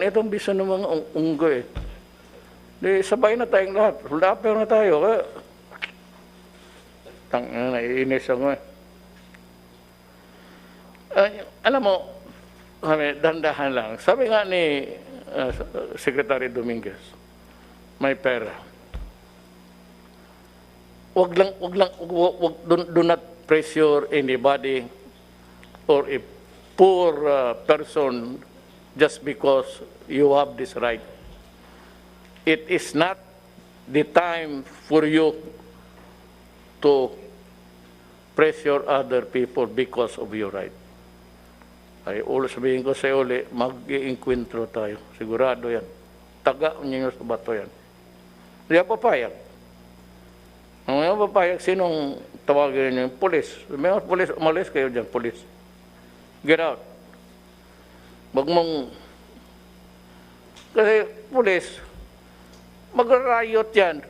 Speaker 1: Itong bisa ng mga unggoy. Di, sabay na tayong lahat, hold-upper na tayo. Naiinis ako alam mo, dandahan lang. Sabi nga ni Secretary Dominguez, may pera. Do not pressure anybody or a poor person just because you have this right. It is not the time for you to pressure other people because of your right. Ay, sabihin ko sa iyo ulit, mag-i-enkwentro tayo. Sigurado yan. Taga ninyo sa bato yan. Hindi ako papayag. Ang mga papayag, sinong tawagin niyo? Police. May mga police, umalis kayo dyan, police. Get out. Wag mong... Kasi police, mag-riot yan.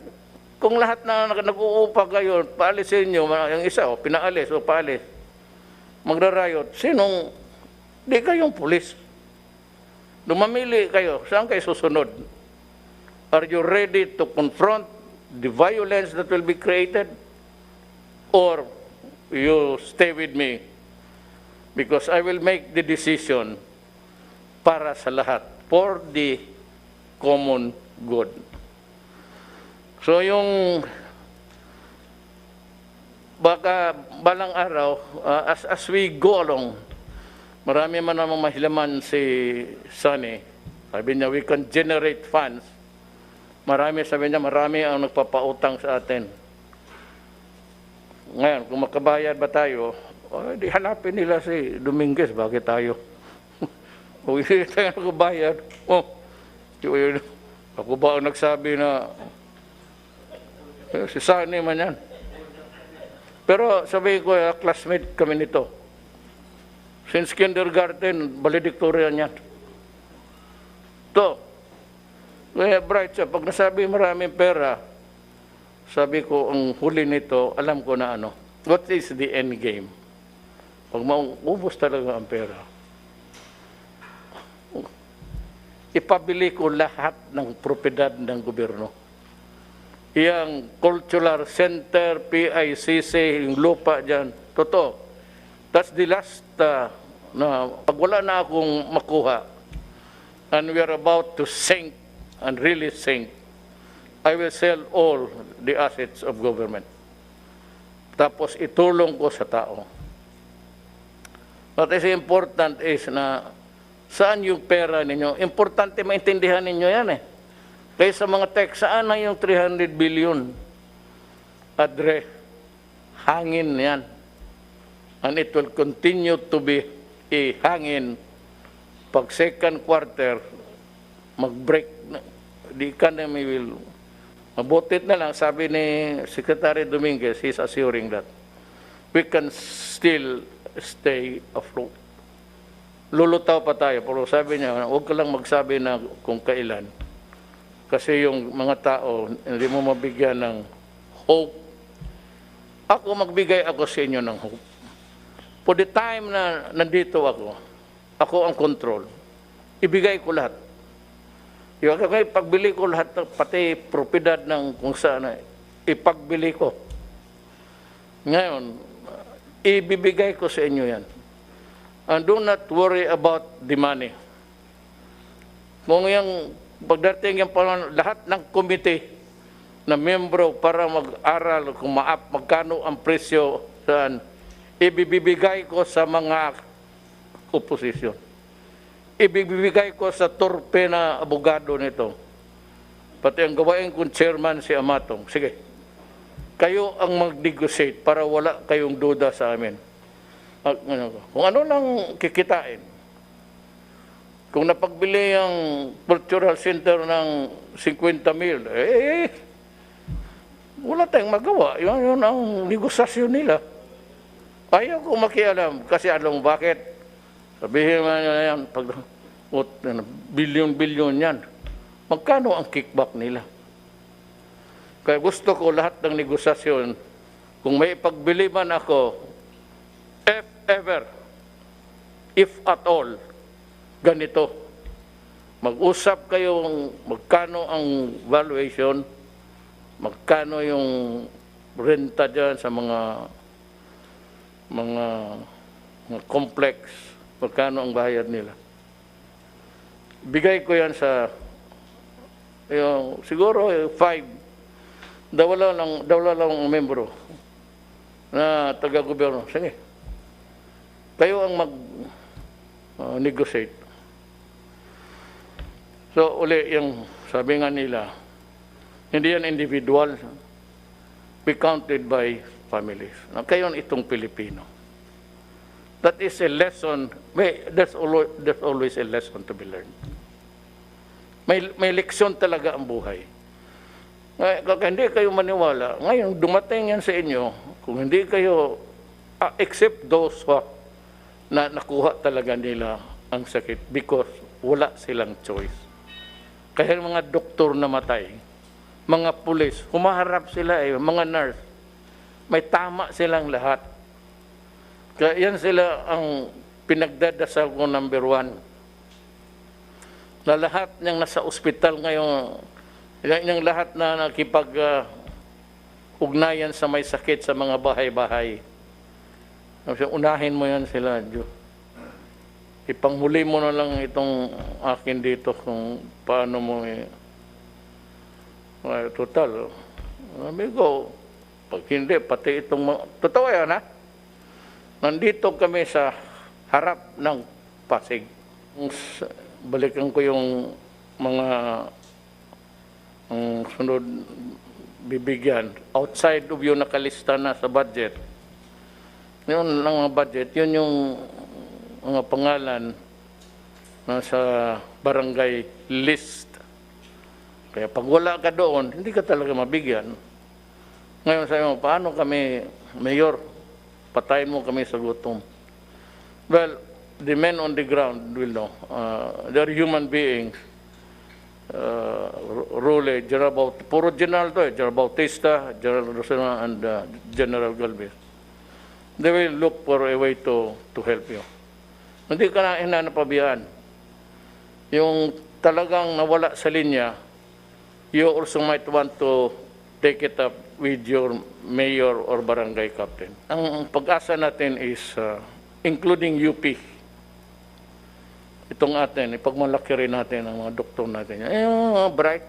Speaker 1: Kung lahat na nag-uupa kayo, paalisin nyo, yung isa, pinaalis o paalis, magra-riot, sinong... Di kayong pulis. Lumamili kayo. Saan kayo susunod? Are you ready to confront the violence that will be created? Or you stay with me? Because I will make the decision para sa lahat. For the common good. So yung baka balang araw, as we go along, marami man namang mahilaman si Sonny. Sabi niya, we can generate funds. Sabi niya, marami ang nagpapautang sa atin. Ngayon, kung makabayad ba tayo, di hanapin nila si Dominguez, bakit tayo? Kung hindi tayo nakabayad, ako ba ang nagsabi na si Sonny man yan? Pero sabi ko, classmate kami nito. Since kindergarten, valedictorian yan. Kaya bright siya. Pag nasabi maraming pera, sabi ko, ang huli nito, alam ko na ano. What is the end game? Pag maubos talaga ang pera, ipabili ko lahat ng propiedad ng gobyerno. Yang cultural center, PICC, yung lupa dyan, totoo. That's the last, na pag wala na akong makuha, and we are about to sink, and really sink, I will sell all the assets of government. Tapos itulong ko sa tao. What is important is na saan yung pera ninyo? Importante maintindihan ninyo yan eh. Kaya sa mga tech, saan na yung 300 billion? Adre, hangin yan. And it will continue to be a hangin pag second quarter, mag-break, the economy will, mabutit na lang, sabi ni Secretary Dominguez, he's assuring that we can still stay afloat. Lulutaw pa tayo, pero sabi niya, huwag ka lang magsabi na kung kailan. Kasi yung mga tao, hindi mo mabigyan ng hope. Ako, magbigay ako sa inyo ng hope. For the time na nandito ako ang control. Ibigay ko lahat. Pagbili ko lahat, pati propiedad ng kung saan, ipagbili ko. Ngayon, ibibigay ko sa inyo yan. And do not worry about the money. Kung yung pagdating yung lahat ng committee, na miyembro para mag-aral kung magkano ang presyo saan, ibibigay ko sa mga oposisyon. Ibibigay ko sa torpe na abogado nito. Pati ang gawain kong chairman si Amatong. Sige, kayo ang mag-negotiate para wala kayong duda sa amin. Kung ano lang kikitain. Kung napagbili ang cultural center ng 50 mil, wala tayong magawa. Yun ang negosasyon nila. Ayaw ko makialam kasi alam mo bakit? Sabihin mo yan, pag bilyon-bilyon yan, magkano ang kickback nila? Kaya gusto ko lahat ng negosasyon, kung may pagbili man ako, if ever, if at all, ganito. Mag-usap kayong magkano ang valuation, magkano yung renta dyan sa mga complex, magkano ang bayad nila. Bigay ko yan sa siguro 5, dawala lang ang membro na taga-gobyerno. Sige, kayo ang mag-negotiate. So, uli, yung sabi nga nila, hindi yan individual, be counted by families. Kayo itong Pilipino. That is a lesson, there's always a lesson to be learned. May leksyon talaga ang buhay. Kaya hindi kayo maniwala, ngayon dumating yan sa inyo, kung hindi kayo, except those na nakuha talaga nila ang sakit because wala silang choice. Kaya mga doktor na matay, mga pulis, humaharap sila mga nurse, may tama silang lahat. Kaya yan sila ang pinagdadasal ko number 1. Na lahat niyang nasa ospital ngayon, yung lahat na nakipag-ugnayan sa may sakit sa mga bahay-bahay. Unahin mo yan sila, Diyos. Ipanghuli mo na lang itong akin dito kung paano mo total. Sabi ko, pag hindi, pati itong totoo yan, ha? Nandito kami sa harap ng Pasig. Balikan ko yung mga sunod bibigyan. Outside of yung nakalista na sa budget. Yun lang ang budget. Yun yung mga pangalan na sa barangay list. Kaya pag wala ka doon, hindi ka talaga mabigyan. Ngayon sabi mo, paano kami, Mayor, patayin mo kami sa gutom. Well, the men on the ground will know. They're human beings. Rule, puro general to General Bautista, General Rosena, and General Galvez. They will look for a way to help you. Hindi ka na hinanapabihan. Yung talagang nawala sa linya, you also might want to take it up with your mayor or barangay captain. Ang pag-asa natin is including UP. Itong atin, ipagmalaki rin natin ang mga doktor natin. Yung bright.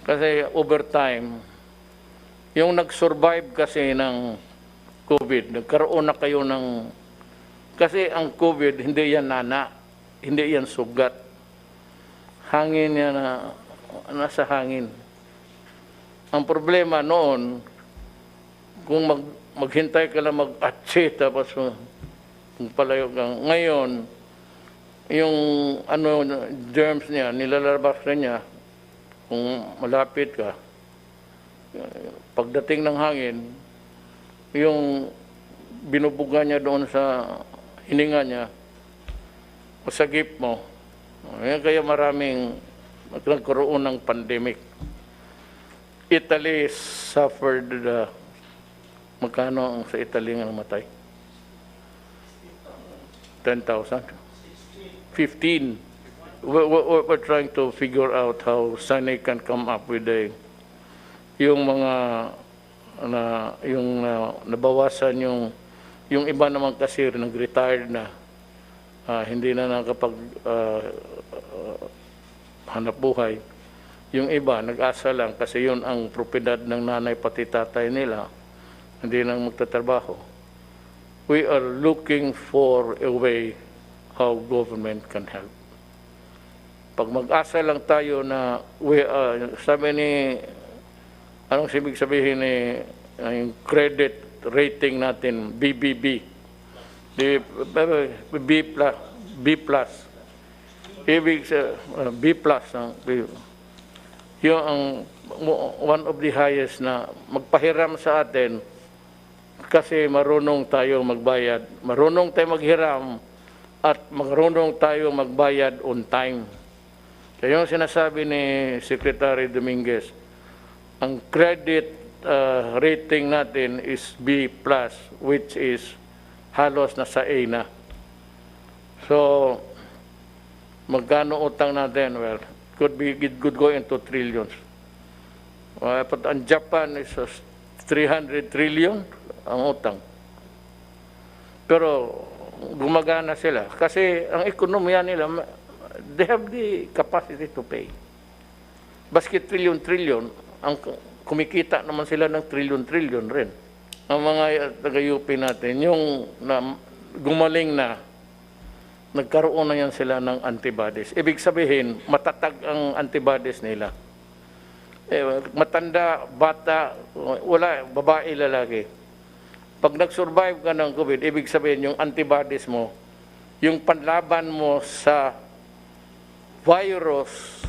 Speaker 1: Kasi over time, yung nag-survive kasi ng COVID, nagkaroon na kayo ng... Kasi ang COVID, hindi yan nana, hindi yan sugat. Hangin yan nasa hangin. Ang problema noon, kung maghintay ka lang mag-atse, tapos kung palayo kang, ngayon, yung germs niya, nilalabas na niya, kung malapit ka, pagdating ng hangin, yung binubuga niya doon sa hininga niya, o sa gip mo, kaya maraming nagkaroon ng pandemic. Italy suffered magkano ang sa Italy nga namatay? 10,000? 15. We're trying to figure out how Sane can come up with yung mga nabawasan yung iba naman kasi nag-retired na hindi na nakapag hanap buhay. Yung iba, nag-asa lang kasi yun ang propiedad ng nanay pati tatay nila. Hindi nang magtatrabaho. We are looking for a way how government can help. Pag mag-asa lang tayo na sabi ni, anong ibig sabihin ni yung credit rating natin, BBB, B plus, ibig B plus, yung ang one of the highest na magpahiram sa atin kasi marunong tayo magbayad, marunong tayo maghiram at marunong tayo magbayad on time. Kaya yung sinasabi ni Secretary Dominguez, ang credit rating natin is B+, which is halos nasa A na. So, magkano utang natin? Well, it could go into trillions. But ang Japan is 300 trillion ang utang. Pero gumagana sila kasi ang ekonomiya nila, they have the capacity to pay. Baski trillion, ang kumikita naman sila ng trillion rin. Ang mga taga-UP natin, yung gumaling na, nagkaroon na yan sila ng antibodies. Ibig sabihin, matatag ang antibodies nila. Matanda, bata, wala, babae, lalaki. Pag nag-survive ka ng COVID, ibig sabihin yung antibodies mo, yung panlaban mo sa virus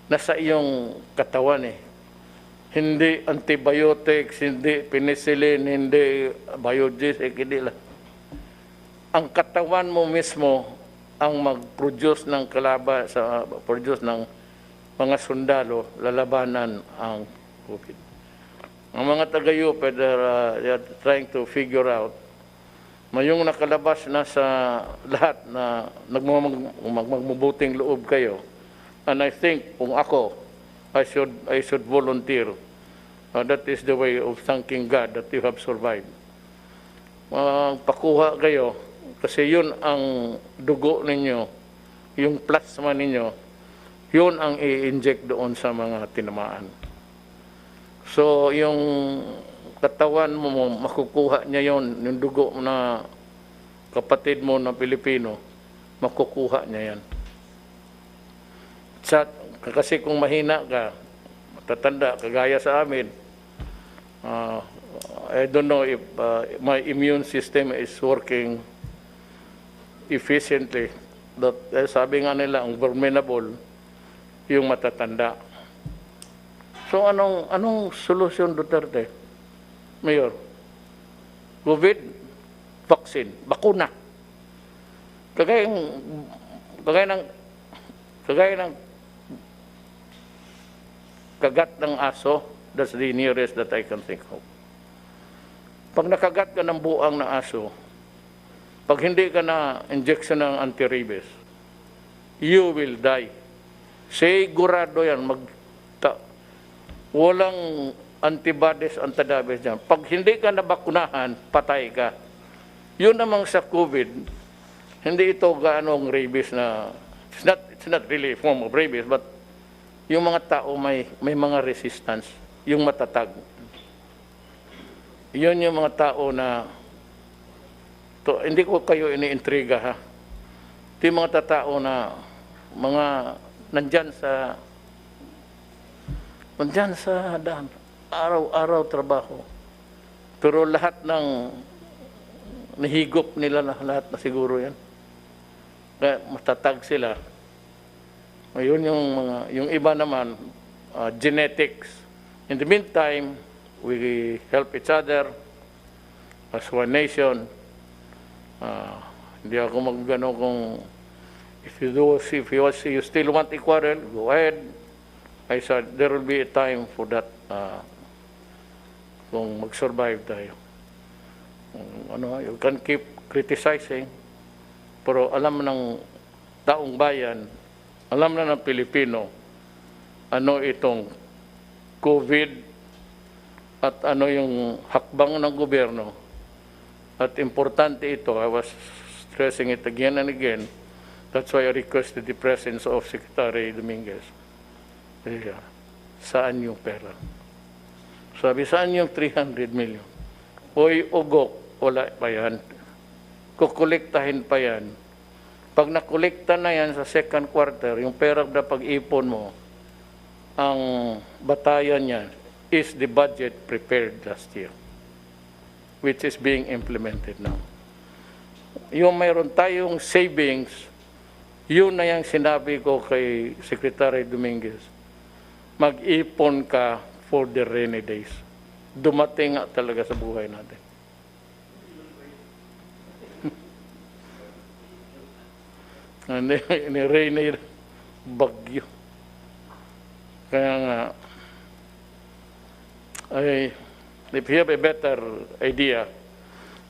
Speaker 1: nasa iyong katawan eh. Hindi antibiotics, hindi penicillin, hindi biologic, hindi lang. Ang katawan mo mismo ang mag-produce ng produce ng mga sundalo, lalabanan ang COVID. Ang mga taga-UP, they are trying to figure out, mayong nakalabas na sa lahat na magmabuting loob kayo. And I think, kung ako, I should volunteer. That is the way of thanking God that you have survived. Pakuha kayo, kasi yun ang dugo ninyo, yung plasma ninyo, yun ang i-inject doon sa mga tinamaan. So, yung katawan mo, makukuha niya yun, yung dugo na kapatid mo na Pilipino, makukuha niya yan. Kasi kung mahina ka, matatanda, kagaya sa amin, I don't know if my immune system is working efficiently. Sabi nga nila, ang vulnerable, yung matatanda. So anong solusyon, Duterte? Mayor, COVID, vaccine, bakuna. Kagaya ng kagat ng aso, that's the nearest that I can think of. Pag nakagat ka ng buang na aso, pag hindi ka na injection ng anti-rabies, you will die. Sigurado yan, walang antibodies, antibodies dyan. Pag hindi ka nabakunahan, patay ka. Yun namang sa COVID, hindi ito gaanong rabies na, it's not really a form of rabies, but yung mga tao may mga resistance, yung matatag. Yun yung mga tao na, hindi ko kayo iniintriga ha. Ito yung mga tao na, nandyan sa daan, araw-araw trabaho. Pero lahat ng nahigop nila na lahat na siguro yan. Kaya matatag sila. Ngayon yung iba naman, genetics. In the meantime, we help each other as one nation. Hindi ako maggano kung if you still want a quarrel, go ahead. I said there will be a time for that kung mag-survive tayo. You can keep criticizing, pero alam ng taong bayan, alam na ng Pilipino, ano itong COVID at ano yung hakbang ng gobyerno. At importante ito, I was stressing it again and again. That's why I requested the presence of Secretary Dominguez. saan yung pera? Sabi, saan yung 300 million? Uy, ugok, wala pa yan. Kukolektahin pa yan. Pag nakolekta na yan sa second quarter, yung pera na pag-ipon mo, ang batayan yan is the budget prepared last year, which is being implemented now. Yung mayroon tayong savings, yun na yung sinabi ko kay Secretary Dominguez, mag-ipon ka for the rainy days. Dumating nga talaga sa buhay natin. Ni rainy bagyo. Kaya nga, if you have a better idea,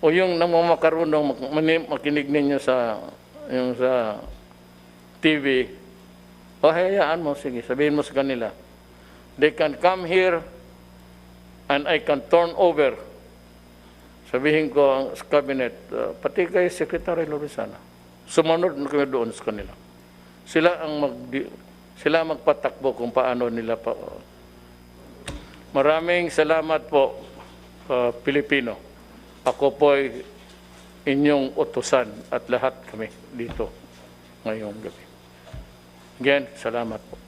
Speaker 1: o yung namamakarunong makinig ninyo sa TV, o hayaan mo, sige, sabihin mo sa kanila, they can come here and I can turn over. Sabihin ko ang sa cabinet, pati kay Secretary Lorenzana, sumunod na kami doon sa kanila. Sila magpatakbo kung paano nila pa. Maraming salamat po, Pilipino. Ako po ay inyong utusan at lahat kami dito ngayong gabi. Again, salamat po.